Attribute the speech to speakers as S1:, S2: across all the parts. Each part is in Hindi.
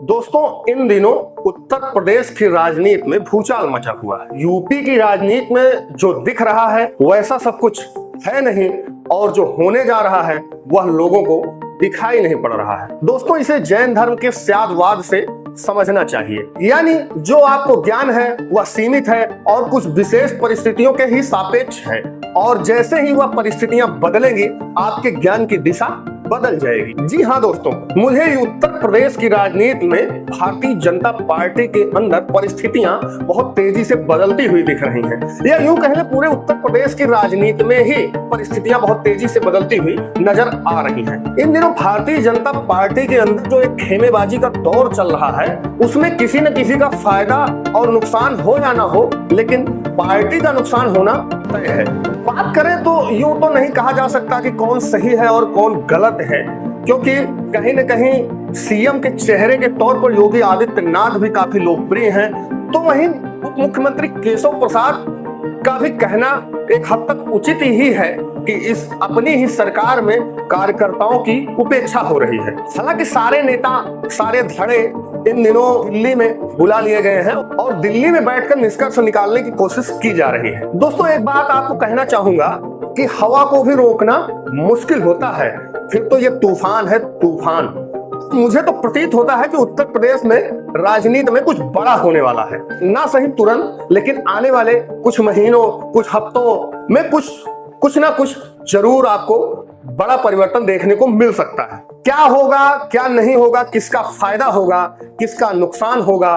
S1: दोस्तों, इन दिनों उत्तर प्रदेश की राजनीति में भूचाल मचा हुआ है। यूपी की राजनीति में जो दिख रहा है वैसा सब कुछ है नहीं, और जो होने जा रहा है वह लोगों को दिखाई नहीं पड़ रहा है। दोस्तों, इसे जैन धर्म के स्यादवाद से समझना चाहिए, यानी जो आपको ज्ञान है वह सीमित है और कुछ विशेष परिस्थितियों के ही सापेक्ष है, और जैसे ही वह परिस्थितियां बदलेंगी आपके ज्ञान की दिशा बदल जाएगी। जी हाँ दोस्तों, मुझे उत्तर प्रदेश की राजनीति में भारतीय जनता पार्टी के अंदर परिस्थितियां बहुत तेजी से बदलती हुई दिख रही हैं। या यूं कहें पूरे उत्तर प्रदेश की राजनीति में ही परिस्थितियां बहुत तेजी से बदलती हुई नजर आ रही हैं। इन दिनों भारतीय जनता पार्टी के अंदर जो एक खेमेबाजी का दौर चल रहा है, उसमें किसी न किसी का फायदा और नुकसान हो या ना हो, लेकिन पार्टी का नुकसान होना तय है। बात करें तो यूं तो नहीं कहा जा सकता कि कौन सही है और कौन गलत है, क्योंकि कहीं न कहीं सीएम के चेहरे के तौर पर योगी आदित्यनाथ भी काफी लोकप्रिय हैं, तो वहीं उप मुख्यमंत्री केशव प्रसाद का भी कहना एक हद तक उचित ही है कि इस अपनी ही सरकार में कार्यकर्ताओं की उपेक्षा हो रही है। हालांकि सारे नेता, सारे धड़े इन दिनों दिल्ली में बुला लिए गए हैं और दिल्ली में बैठकर निष्कर्ष निकालने की कोशिश की जा रही है। दोस्तों, एक बात आपको कहना चाहूंगा कि हवा को भी रोकना मुश्किल होता है, फिर तो ये तूफान है तूफान। मुझे तो प्रतीत होता है कि उत्तर प्रदेश में राजनीति में कुछ बड़ा होने वाला है, ना सही तुरंत, लेकिन आने वाले कुछ महीनों, कुछ हफ्तों में कुछ ना कुछ जरूर आपको बड़ा परिवर्तन देखने को मिल सकता है। क्या होगा, क्या नहीं होगा, किसका फायदा होगा, किसका नुकसान होगा,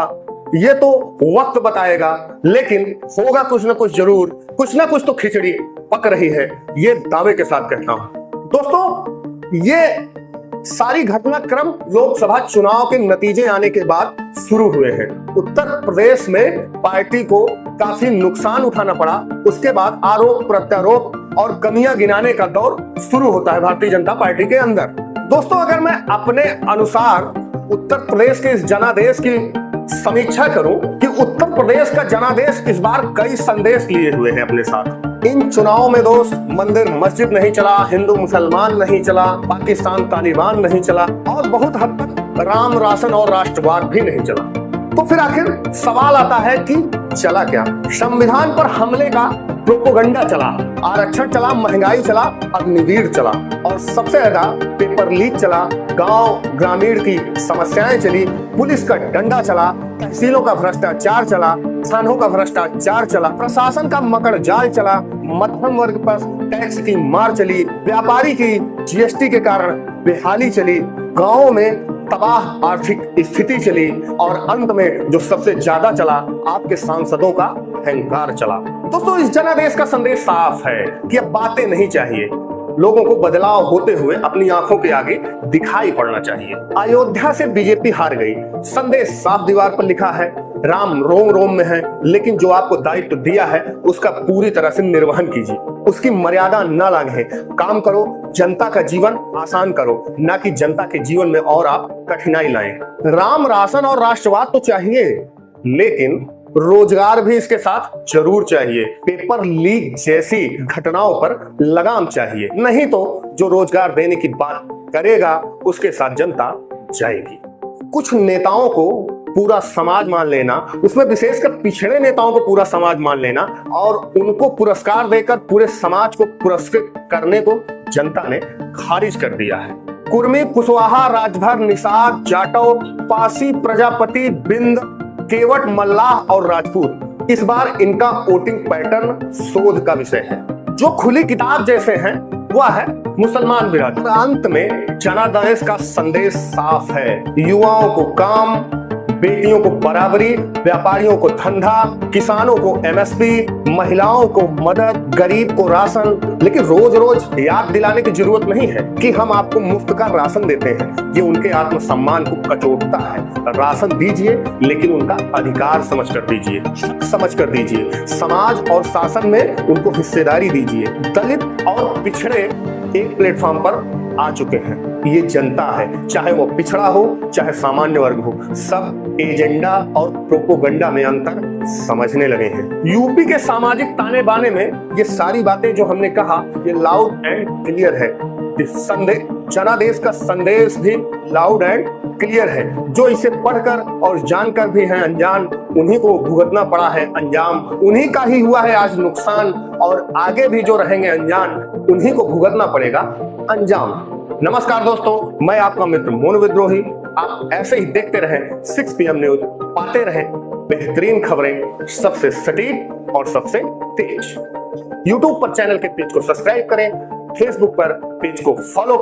S1: ये तो वक्त बताएगा, लेकिन होगा कुछ ना कुछ जरूर। कुछ ना कुछ तो खिचड़ी पक रही है, ये दावे के साथ कहता हूं। दोस्तों, ये सारी घटनाक्रम लोकसभा चुनाव के नतीजे आने के बाद शुरू हुए हैं। उत्तर प्रदेश में पार्टी को काफी नुकसान उठाना पड़ा, उसके बाद आरोप प्रत्यारोप और कमियां गिनाने का दौर शुरू होता है भारतीय जनता पार्टी के अंदर। दोस्तों, अगर मैं अपने अनुसार उत्तर प्रदेश के इस जनादेश की समीक्षा करूं कि उत्तर प्रदेश का जनादेश इस बार कई संदेश लिए हुए हैं अपने साथ। इन चुनाव में दोस्त मंदिर मस्जिद नहीं चला, हिंदू मुसलमान नहीं चला, पाकिस्तान तालिबान नहीं चला, और बहुत हद तक राम राशन और राष्ट्रवाद भी नहीं चला। तो फिर आखिर सवाल आता है कि चला क्या? संविधान पर हमले का प्रोपोगंडा चला, आरक्षण चला, महंगाई चला, अग्निवीर चला, और सबसे ज्यादा पेपर लीक चला, गांव ग्रामीण की समस्याएं चली, पुलिस का डंडा चला, तहसीलों का भ्रष्टाचार चला, थानों का भ्रष्टाचार चला, प्रशासन का मकड़ जाल चला, मध्यम वर्ग पर टैक्स की मार चली, व्यापारी की जीएसटी के कारण बेहाली चली, गांवों में तबाह आर्थिक स्थिति चली, और अंत में जो सबसे ज्यादा चला, आपके सांसदों का अहंकार चला। दोस्तों, इस जनादेश का संदेश साफ है कि अब बातें नहीं चाहिए, लोगों को बदलाव होते हुए अपनी आंखों के आगे दिखाई पड़ना चाहिए। अयोध्या से बीजेपी हार गई, संदेश साफ दीवार पर लिखा है, राम रोम रोम में है, लेकिन जो आपको दायित्व दिया है उसका पूरी तरह से निर्वहन कीजिए, उसकी मर्यादा न लांघे, काम करो, जनता का जीवन आसान करो, ना कि जनता के जीवन में और आप कठिनाई लाएं। राम राशन और राष्ट्रवाद तो चाहिए, लेकिन रोजगार भी इसके साथ जरूर चाहिए। पेपर लीक जैसी घटनाओं पर लगाम चाहिए, नहीं तो जो रोजगार देने की बात करेगा उसके साथ जनता जाएगी। कुछ नेताओं को पूरा समाज मान लेना, उसमें विशेषकर पिछड़े नेताओं को पूरा समाज मान लेना और उनको पुरस्कार देकर पूरे समाज को पुरस्कृत करने को जनता ने खारिज कर दिया है। कुर्मी, कुशवाहा, राजभर, निषाद, जाटव, पासी, प्रजापति, बिंद, केवट, मल्लाह और राजपूत, इस बार इनका वोटिंग पैटर्न शोध का विषय है। जो खुली किताब जैसे हैं वह है मुसलमान विरोधी। अंत में जनादेश का संदेश साफ है, युवाओं को काम, बेटियों को बराबरी, व्यापारियों को धंधा, किसानों को एमएसपी, महिलाओं को मदद, गरीब को राशन। लेकिन रोज रोज याद दिलाने की जरूरत नहीं है कि हम आपको मुफ्त का राशन देते हैं, ये उनके आत्मसम्मान को कचोटता है। राशन दीजिए, लेकिन उनका अधिकार समझ कर दीजिए, समझ कर दीजिए। समाज और शासन में उनको हिस्सेदारी दीजिए। दलित और पिछड़े एक प्लेटफॉर्म पर आ चुके हैं। ये जनता है, चाहे वो पिछड़ा हो चाहे सामान्य वर्ग हो, सब एजेंडा और प्रोपोगंडा में अंतर समझने लगे हैं। यूपी के सामाजिक ताने बाने में ये सारी बातें जो हमने कहा, ये लाउड एंड क्लियर है। जनादेश का संदेश भी लाउड एंड क्लियर है। जो इसे पढ़कर और जानकर भी हैं अनजान, उन्हीं को भुगतना पड़ा है अंजाम। उन्हीं का ही हुआ है आज नुकसान, और आगे भी जो रहेंगे अनजान, उन्हीं को भुगतना पड़ेगा अंजाम। नमस्कार दोस्तों, मैं आपका मित्र मोनू विद्रोही। आप ऐसे ही देखते रहें 6 PM न्यूज, पाते रहें बेहतरीन खबरें, सबसे सटीक और सबसे तेज। YouTube पर चैनल के पेज को सब्सक्राइब करें, Facebook पर पेज को फॉलो